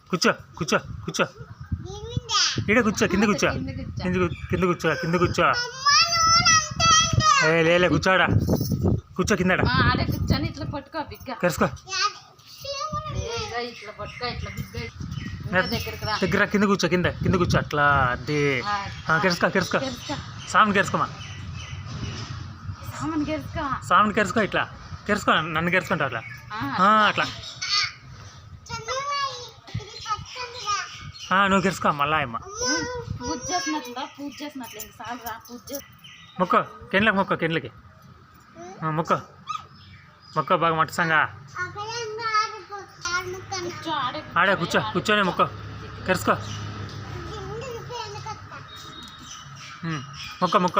కూర్చో కూర్చో కూర్చో ఈడ కూర్చో కింద కూర్చో కింద కూర్చో కింద కూర్చో లేలే కూర్చోడా కూర్చో కిందడా కూర్చొని ఇట్లా పట్టుకో బిగ్గా కరుసుకో ఇట్లా పట్టుకో ఇట్లా బిగ్గా దగ్గర కింద కూర్చో కింద కూర్చో అట్లా అదే కెరుసుకో సామాన్ కెరుసుకోమా సామాన్ కెరుసుకో ఇట్లా కెరుసుకో నన్ను కెరుచుకుంటావు అట్లా అట్లా నువ్వు కెరుసుకో మళ్ళా అమ్మ మొక్క కెండ్లకి మొక్క కెండ్లకి మొక్క బాగా మట్టసంగా ఆడే కూర్చొని మొక్క కెరుసుకో మొక్క